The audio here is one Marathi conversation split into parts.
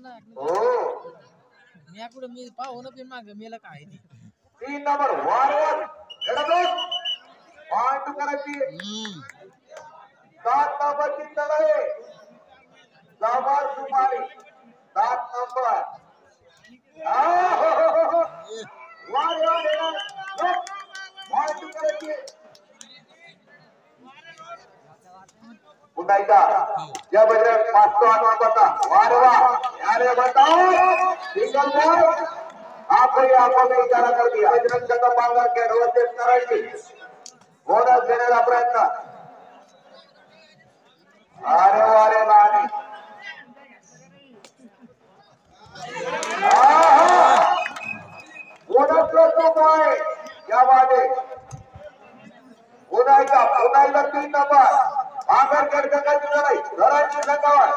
हो मी आकडे मी पाहू ना माग मेला काय 3 नंबर वारवर एडा पॉइंट करायची 7 नंबरची लढाई जबर कुमारी 7 नंबर वारवर पॉइंट करायची पुन्हा एकदा या बजरंग 508 नंबरचा वारवा यारे बताओ सिंगल बॉल आपको में इशारा कर दिया बजरंग का पांगा के रोते करायची बोनस देण्याचा प्रयत्न अरे वारे नानी बोनस तो पॉइंट क्या बात है उन्हाळ्याचा 3 नंबर आगर गडगडाची लढाई घराची संघावर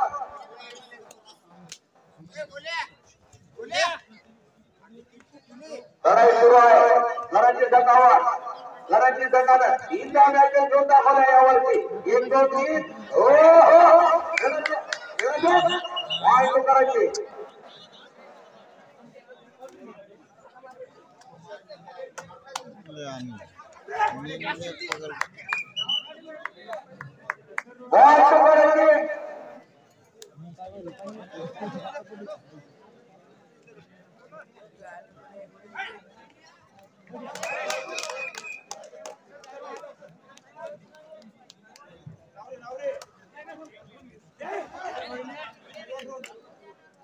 लढाई सुरू आहे घराची संघावर 3 मॅचेस घेऊन दाखवल्या यावरती 1 2 3 हो पॉइंट करायची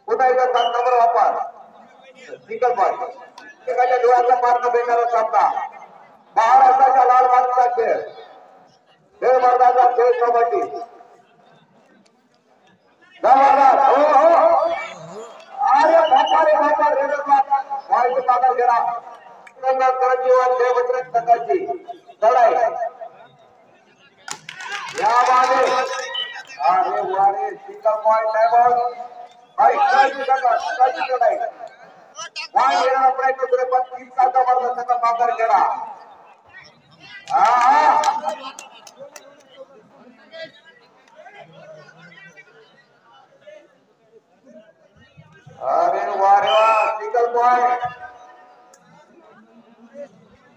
पुन्हा एकदा 7 नंबर वापर सिंगल पॉइंट एकाच्या डोळ्याचा मार्ग देणारा सामना महाराष्ट्राच्या लाल मातीचा खेळ खेळ वर्गाचा खेळ कबड्डी अरे बापा पॉइंट मागा गेला जीवन देवत्रक संघाची लढाई यामध्ये अरे वारे सिंगल पॉइंट आहे बॉल लढाई पॉइंट घेण्याचा प्रयत्न केला पण 3 तासा मारला संघ माघार गेला अरे वारे वा सिंगल पॉइंट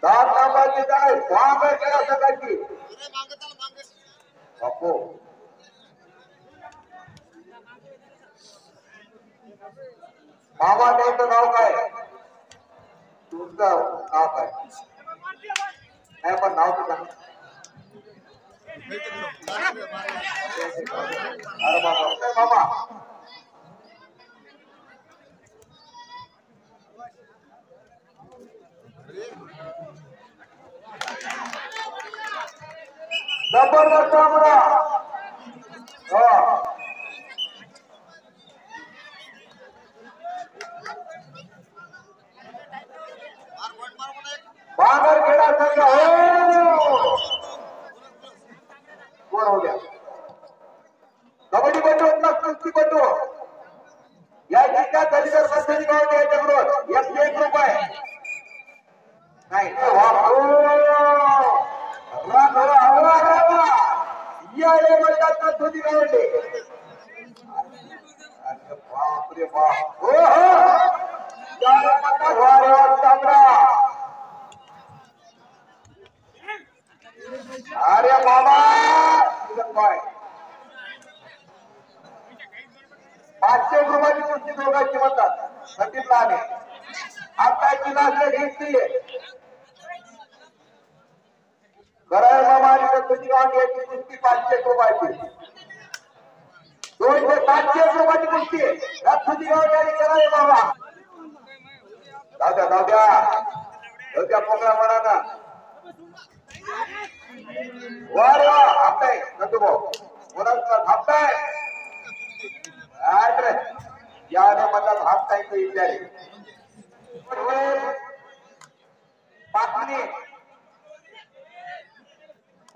7 नंबरची काय माघार गेला संघाची बापू मामा त्यांचं नाव काय तुमचं नाव काय नाही पण नाव तर सांग अरे मामा जबरदस्त आमरा बागर खेळा संघ कोण हो गया कबड्डीपटू कुस्तीपटू या जिल्ह्यात दलितर पद्धती गावात याच्याकडून 1 रुपये नाही या लेवलच्या पद्धती गावले बाप रे बाप हो अरे बाबा 500 रुपयाची कुस्ती दोघांची म्हणतात संदीप लहाने आत्ताची लास्ट घेतली कराय मामा आणि तुझी गाव याची कुस्ती 500 रुपयाची 200-700 रुपयाची कुस्ती या तुझी गाव याची कराय मामा जाऊ द्या पोकळा म्हणा ना वारे वा थांबताय नंदू भाऊ कोणाला थांबताय रे याने मला थांबताय तो विचारे पाटणी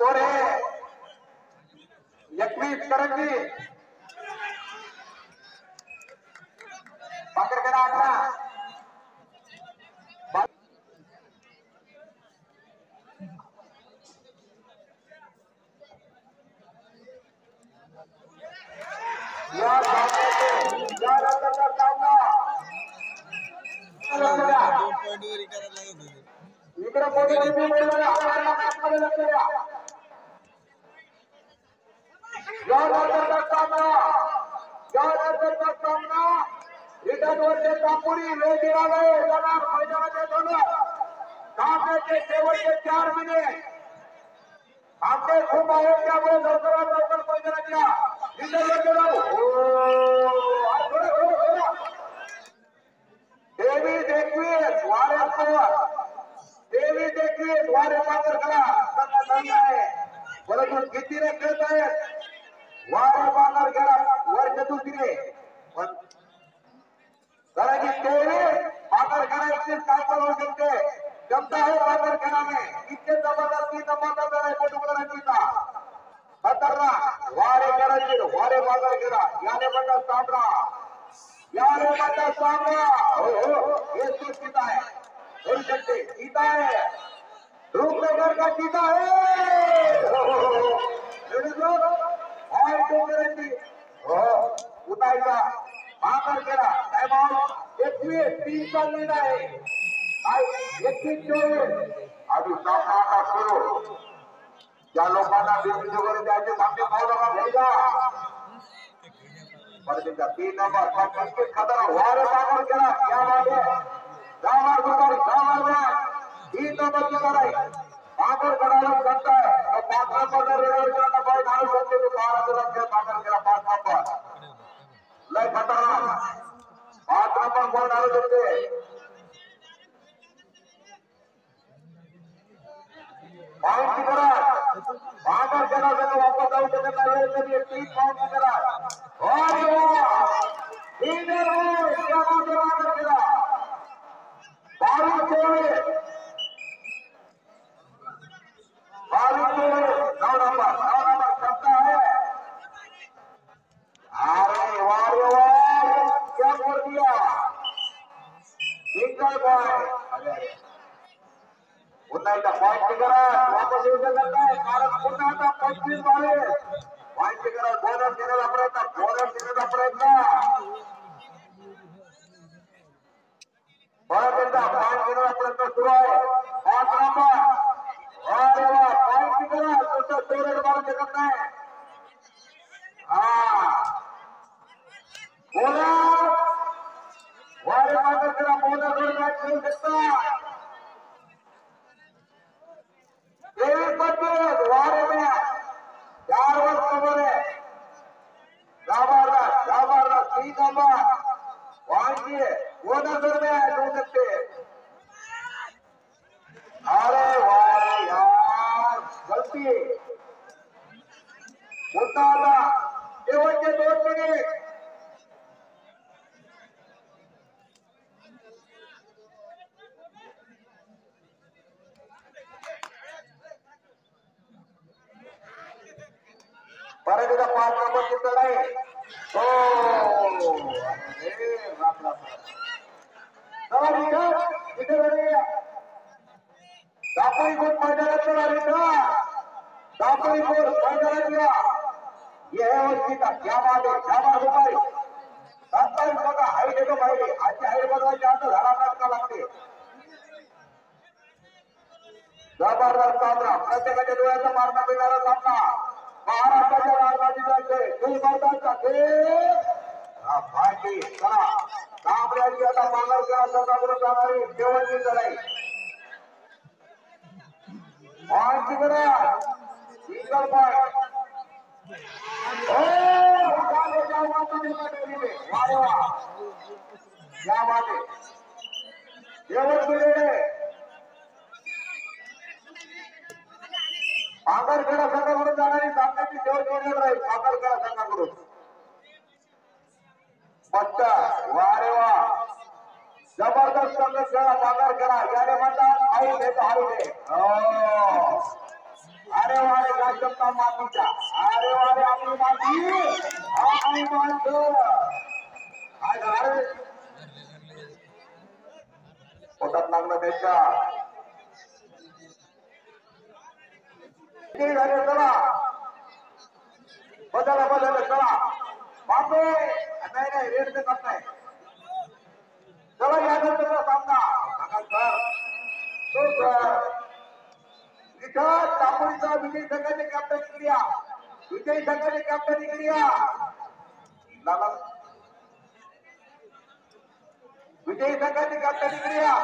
कोरे 21 करंजी पाकरखेडा 18 या इकडे मोठी आतमध्ये लक्ष द्या. सामना रिटर्नवरचे दापुरी वेळ मैदानाचे दोन सामन्याचे शेवटचे 4 मिनिट आपले खूप आहेत त्यामुळे लवकरात लवकर मैदानाच्या रिटर्नवरचे देवी देखील देवी देखील वारे पात्र करा आहे परंतु कितीने खेळत आहेत वारे पात्र करा वर्ष दुसरीने पण कारण की देवी पात्र करायची काय करू शकते क्षमता है पात्र कराने इतके जबरदस्ती नंबर आहे पोटुकरांचा खतरनाक वारे करायचे वारे पात्र करा याने बंदा सामना याने बंदा सामना हे सुरक्षित आहे होऊ शकते गीता है रूपनगर का गीता है उतायचा पात्र करा टाइम आउट 21-3 चा लीड आहे 21-24 अभी सामना आता सुरू ज्या लोकांना बिंदू वगैरे द्यायचे सामने पाहू नका भेजा परदेशा 3 नंबर पंचवीस खतरा वारे पात्र करा क्या बात है गावार गुरुवारी गावार 3 नंबर की लढाई पात्र करायला सांगता है तो 5 नंबर रेडर पाय घालू शकते तो 12 नंबर पात्र करा 5 नंबर लय खतरनाक 5 नंबर कोण घालू शकते पाऊंड की करा पात्र करा जर वापस जाऊ शकत नाही तरी 3 पाऊंड की करा और इधर हो क्या पात्र करा 22 9 नंबर सकता है अरे वाह क्या कर दिया सिंगल बॉय अरे पुन्हा एकदा पॉइंट करा वापस येऊ शकत नाही कारण पुन्हा आता 25 बारे पॉइंट करा बोनस देण्याचा प्रयत्न परत एकदा पॉइंट देण्याचा प्रयत्न सुरू आहे 5 नंबर अरे वा पॉइंट करा तसं स्टोरेज मारू शकत नाही बोनस वारे मात्र करा बोनस मॅच खेळू शकता 23-25 वारे में 4 वर्ष खबर है गाबारदा 3 नंबर वांगिए बोनस में हो सकते अरे वारे यार गलती होता था शेवटचे 2 मिनिट परत एकदा 5 नंबरची लढाई हो अरे राम दापोली कोट मैदानात चला दापोली कोट मैदानात ये है और सीता क्या बात हो भाई 27 बघा हाईट येतो पाहिजे आजची हाईट बघायची आता झाडाला लागते जबरदस्त सामना प्रत्येकाच्या डोळ्याचा मारणा मिळणारा सामना महाराष्ट्राच्या राजधानीचे गुलबर्गाचा खेळ हा पार्टी चला कांबऱ्याची आता मानवच्या सदाकडून जाणारी शेवटची लढाई पॉइंट करा सिंगल पॉइंट क्या बात है शेवट मिळेल पागरखेडा संघाकडून जाणारी सामन्याची शेवट जोडलेली राहील पागरखेडा संघाकडून मस्त वारे वा जबरदस्त संघ खेळा पागरखेडा याने म्हणतात हाई दे अरे वारे गाजमता मातीच्या अरे वारे आपली माती आपली माणसं आज अरे पोटात लागलं त्याच्या चला बदल चला बापे नाही रेड देत नाही चला यानंतरचा सामना इथं दापोलीचा विजय संघाची कॅप्टन क्रिया विजय संघाची कॅप्टन क्रिया विजय संघाची कॅप्टन क्रिया